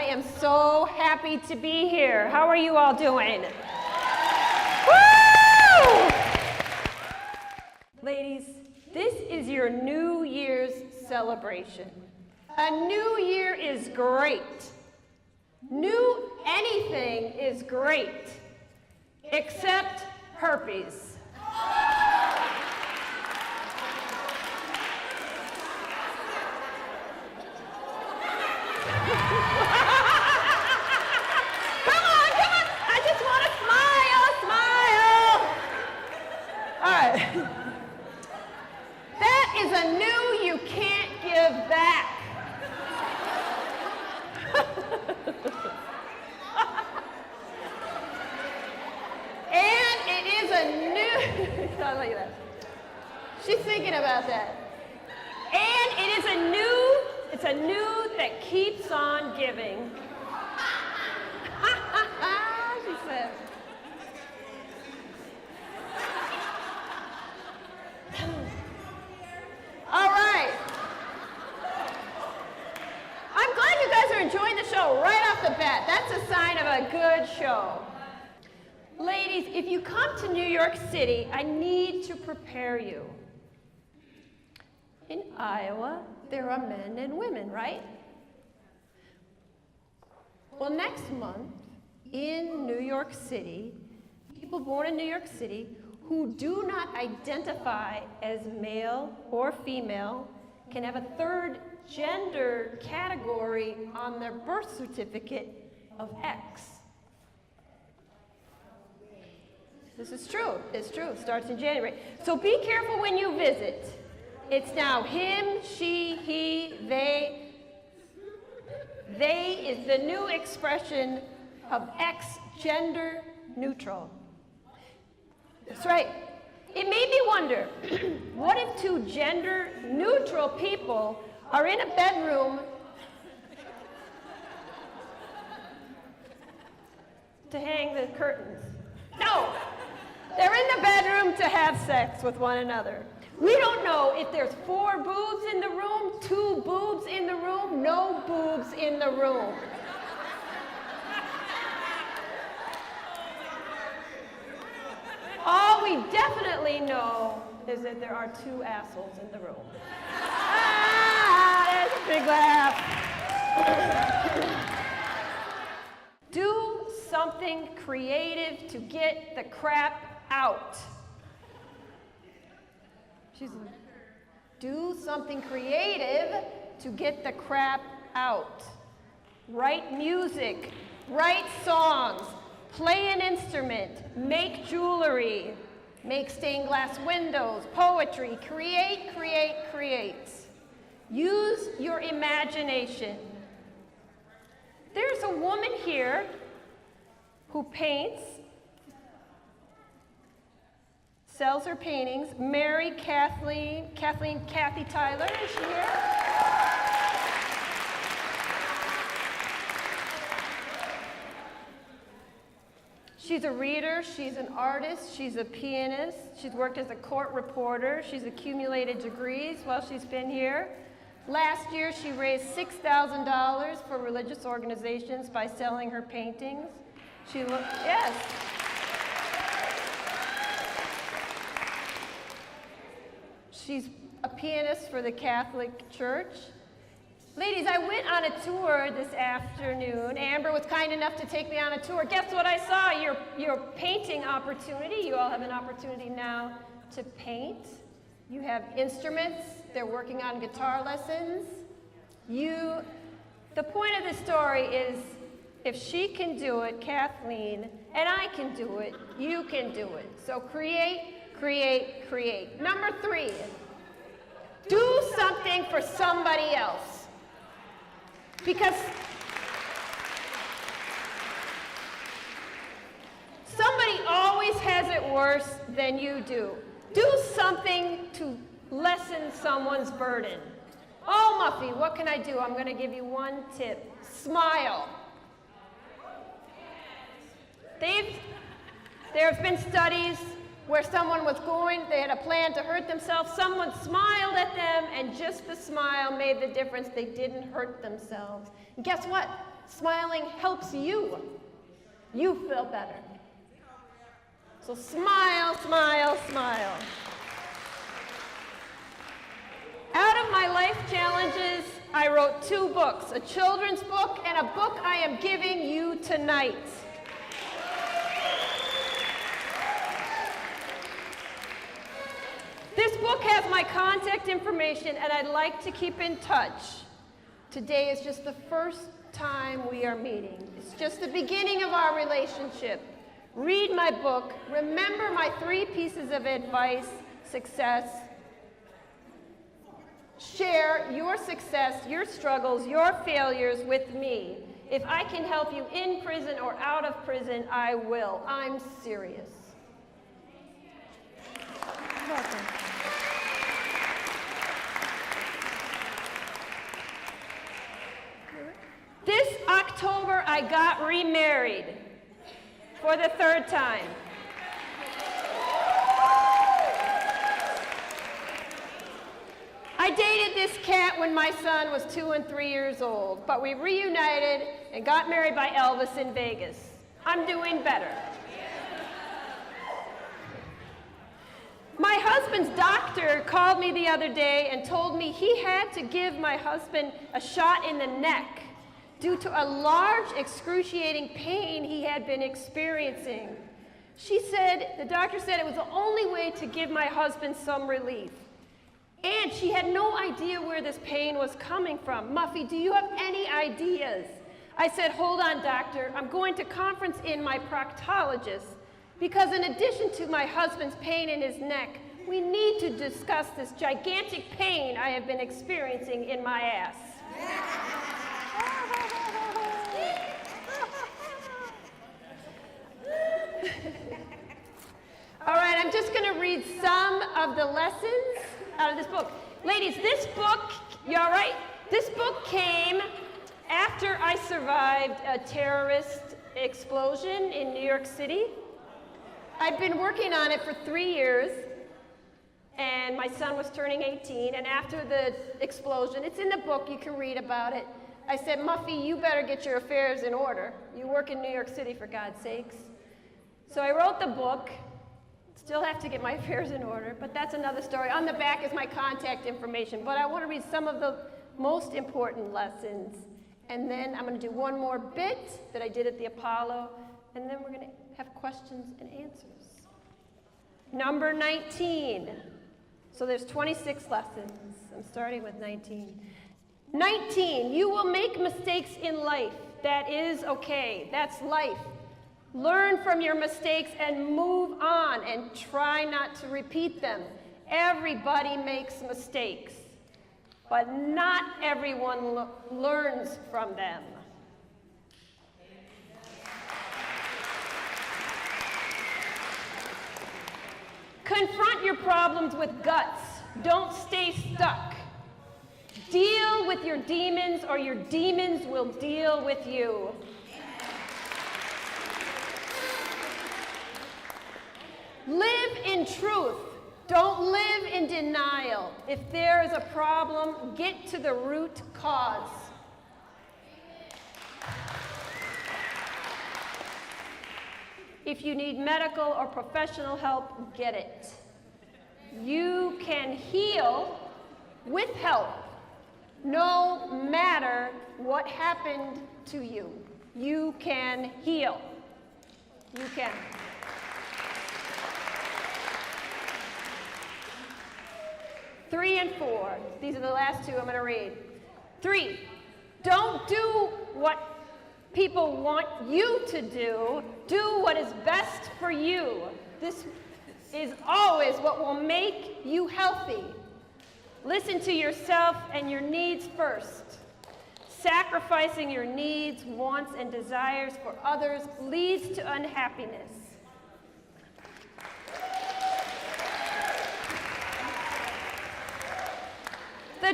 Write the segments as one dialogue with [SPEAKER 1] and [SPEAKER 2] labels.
[SPEAKER 1] am so happy to be here. How are you all doing? Woo! Ladies, this is your New Year's celebration. A new year is great. New anything is great, except herpes. That is a new you can't give back. And it is a new, I like that. She's thinking about that. And it is it's a new that keeps on giving. She said. All right. I'm glad you guys are enjoying the show right off the bat. That's a sign of a good show. Ladies, if you come to New York City, I need to prepare you. In Iowa, there are men and women, right? Well, next month in New York City, people born in New York City who do not identify as male or female can have a third gender category on their birth certificate of X. This is true. It's true. It starts in January. So be careful when you visit. It's now him, she, he, they. They is the new expression of X, gender neutral. That's right. It made me wonder, what if two gender neutral people are in a bedroom to hang the curtains? No, they're in the bedroom to have sex with one another. We don't know if there's 4 boobs in the room, 2 boobs in the room, no boobs in the room. All we definitely know is that there are 2 assholes in the room. There's a big laugh. Do something creative to get the crap out. She's like, do something creative to get the crap out. Write music, write songs, play an instrument, make jewelry, make stained glass windows, poetry, create, create, create. Use your imagination. There's a woman here who paints, sells her paintings. Mary Kathy Tyler, is she here? She's a reader, she's an artist, she's a pianist, she's worked as a court reporter, she's accumulated degrees while she's been here. Last year, she raised $6,000 for religious organizations by selling her paintings. Yes. She's a pianist for the Catholic Church. Ladies, I went on a tour this afternoon. Amber was kind enough to take me on a tour. Guess what I saw? Your painting opportunity. You all have an opportunity now to paint. You have instruments. They're working on guitar lessons. The point of the story is, if she can do it, Kathleen, and I can do it, you can do it. So create, create, create. Number 3, do something for somebody else. Because somebody always has it worse than you do. Do something to lessen someone's burden. Oh, Muffy, what can I do? I'm going to give you one tip. Smile. There have been studies where someone they had a plan to hurt themselves. Someone smiled at them, and just the smile made the difference. They didn't hurt themselves. And guess what? Smiling helps you. You feel better. So smile, smile, smile. Out of my life challenges, I wrote 2 books, a children's book and a book I am giving you tonight. This book has my contact information, and I'd like to keep in touch. Today is just the first time we are meeting. It's just the beginning of our relationship. Read my book. Remember my 3 pieces of advice: success. Share your success, your struggles, your failures with me. If I can help you in prison or out of prison, I will. I'm serious. You're welcome. This October, I got remarried for the 3rd time. I dated this cat when my son was 2 and 3 years old, but we reunited and got married by Elvis in Vegas. I'm doing better. My husband's doctor called me the other day and told me he had to give my husband a shot in the neck due to a large, excruciating pain he had been experiencing. The doctor said it was the only way to give my husband some relief. And she had no idea where this pain was coming from. Muffy, do you have any ideas? I said, hold on, doctor. I'm going to conference in my proctologist because in addition to my husband's pain in his neck, we need to discuss this gigantic pain I have been experiencing in my ass. All right, I'm just going to read some of the lessons out of this book. Ladies, this book, you all right? This book came after I survived a terrorist explosion in New York City. I'd been working on it for 3 years, and my son was turning 18, and after the explosion, it's in the book, you can read about it. I said, Muffy, you better get your affairs in order. You work in New York City, for God's sakes. So I wrote the book. Still have to get my affairs in order, but that's another story. On the back is my contact information, but I want to read some of the most important lessons, and then I'm going to do one more bit that I did at the Apollo, and then we're going to have questions and answers. Number 19. So there's 26 lessons. I'm starting with 19. 19, you will make mistakes in life. That is okay. That's life. Learn from your mistakes and move on and try not to repeat them. Everybody makes mistakes, but not everyone learns from them. Confront your problems with guts. Don't stay stuck. Deal with your demons or your demons will deal with you. Live in truth. Don't live in denial. If there is a problem, get to the root cause. If you need medical or professional help, get it. You can heal with help, no matter what happened to you. You can heal. You can. Three and 4. These are the last 2 I'm going to read. 3, don't do what people want you to do. Do what is best for you. This is always what will make you healthy. Listen to yourself and your needs first. Sacrificing your needs, wants, and desires for others leads to unhappiness. The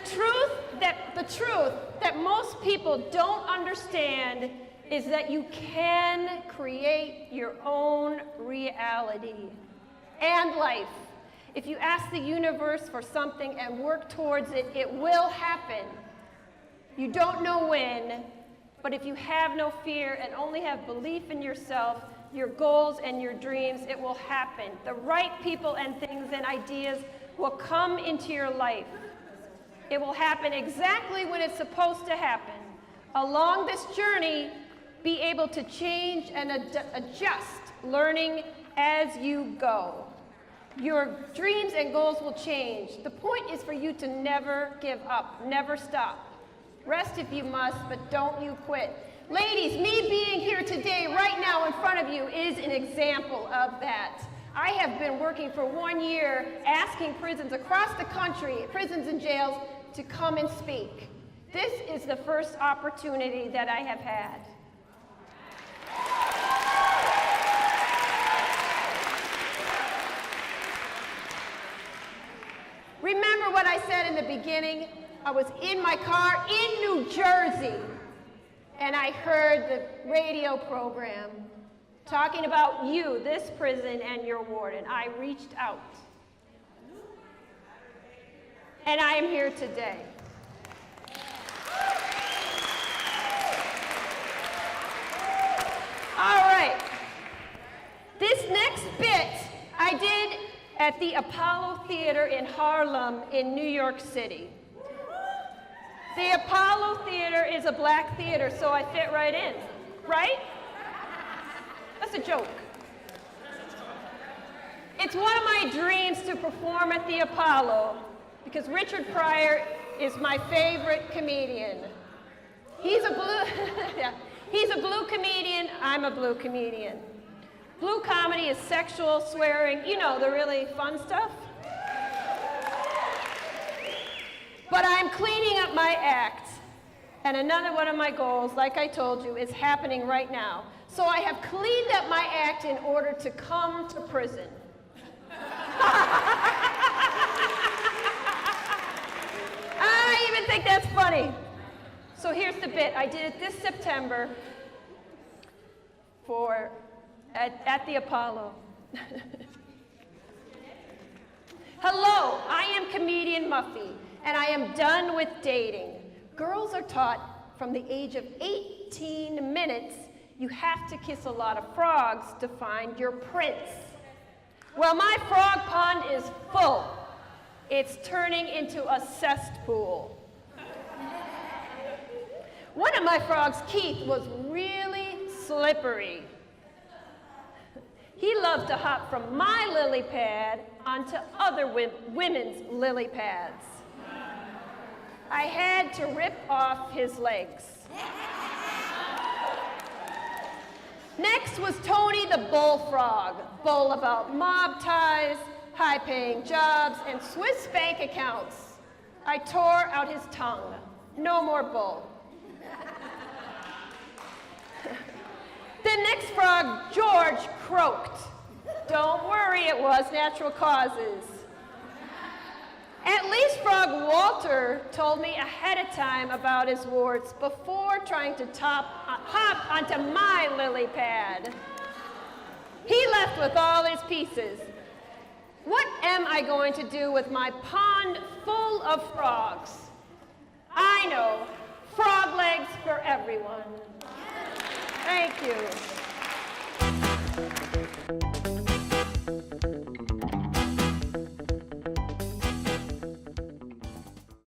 [SPEAKER 1] truth that most people don't understand is that you can create your own reality and life. If you ask the universe for something and work towards it, it will happen. You don't know when, But if you have no fear and only have belief in yourself, your goals and your dreams, it will happen. The right people and things and ideas will come into your life. It will happen exactly when it's supposed to happen. Along this journey, be able to change and adjust, learning as you go. Your dreams and goals will change. The point is for you to never give up, never stop. Rest if you must, but don't you quit. Ladies, me being here today, right now in front of you, is an example of that. I have been working for 1 year asking prisons across the country, prisons and jails, to come and speak. This is the first opportunity that I have had. Remember what I said in the beginning? I was in my car in New Jersey, and I heard the radio program talking about you, this prison, and your warden. I reached out. And I am here today. All right. This next bit I did at the Apollo Theater in Harlem in New York City. The Apollo Theater is a black theater, so I fit right in, right? That's a joke. It's one of my dreams to perform at the Apollo because Richard Pryor is my favorite comedian. He's a blue comedian, I'm a blue comedian. Blue comedy is sexual, swearing, you know, the really fun stuff. But I'm cleaning up my act. And another one of my goals, like I told you, is happening right now. So I have cleaned up my act in order to come to prison. I even think that's funny. So here's the bit. I did it this September at the Apollo. Hello, I am comedian Muffy, and I am done with dating. Girls are taught from the age of 18 minutes you have to kiss a lot of frogs to find your prince. Well, my frog pond is full. It's turning into a cesspool. One of my frogs, Keith, was really slippery. He loved to hop from my lily pad onto other women's lily pads. I had to rip off his legs. Next was Tony the bullfrog, bull about mob ties, high-paying jobs, and Swiss bank accounts. I tore out his tongue. No more bull. The next frog, George, croaked. Don't worry, it was natural causes. At least frog Walter told me ahead of time about his warts before trying to hop onto my lily pad. He left with all his pieces. What am I going to do with my pond full of frogs? I know, frog legs for everyone. Thank you.